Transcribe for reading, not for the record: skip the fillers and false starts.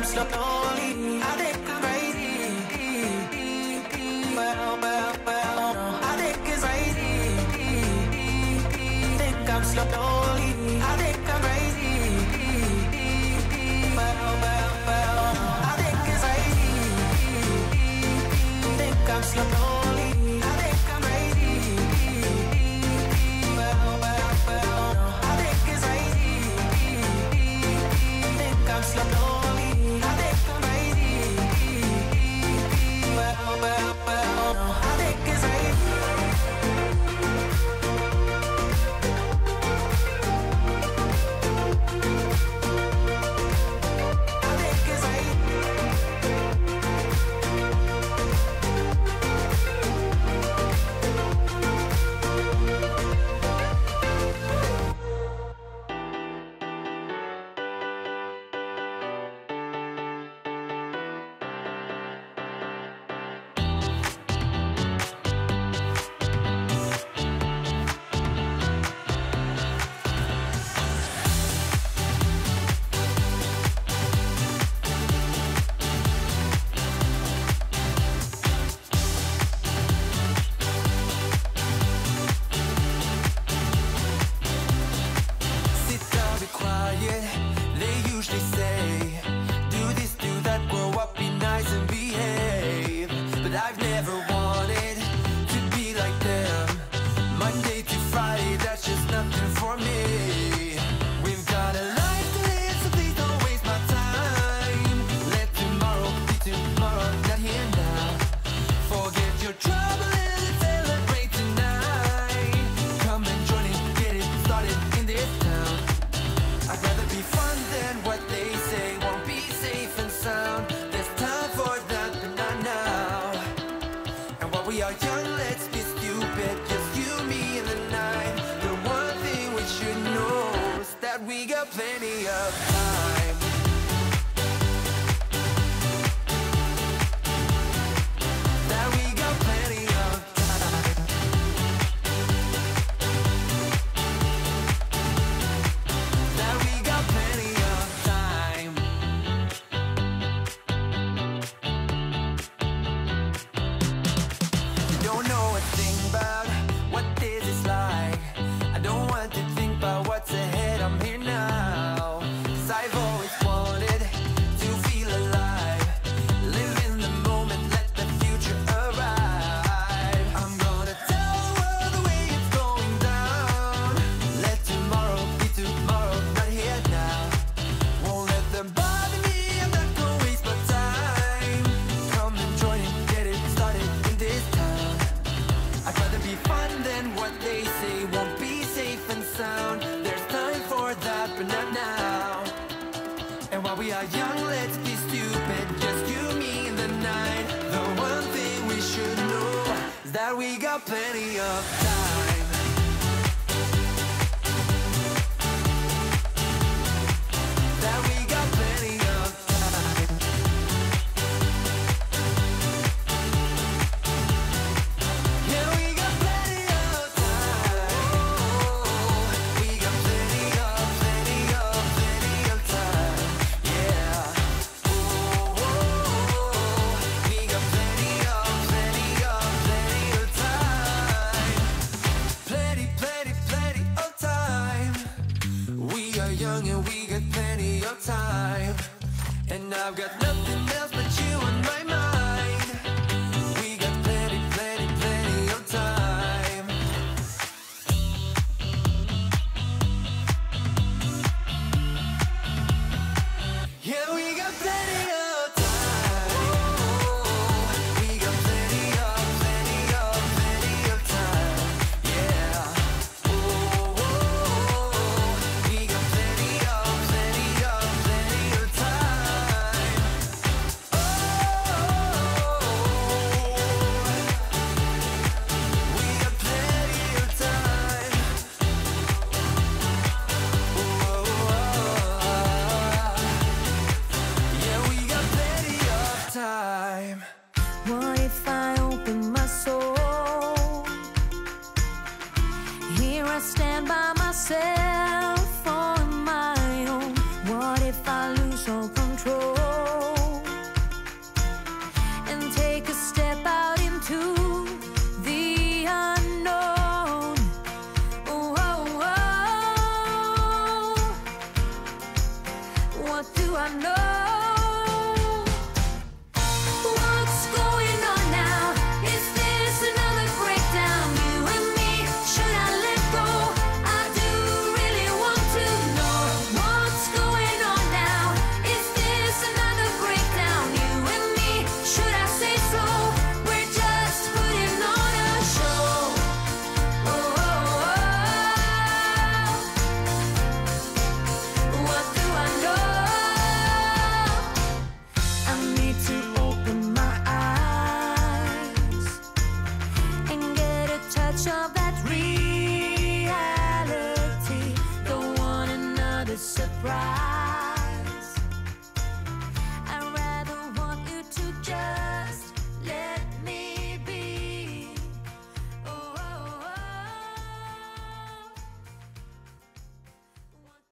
slowly. I think I'm crazy. Well, I think it's crazy. Think I'm slowly. I think I'm crazy. Well, I think it's crazy. Think I'm slowly. I think I'm crazy. Well, I think it's crazy. Think I'm slowly. I think I'm crazy. Well, I think it's crazy. I know? What's going on now? Is this another breakdown? You and me, should I let go? I do really want to know what's going on now. Is this another breakdown? You and me, should I say so? We're just putting on a show. Oh, oh, oh. What do I know? I need to open my eyes and get a touch of that reality. Don't want another surprise.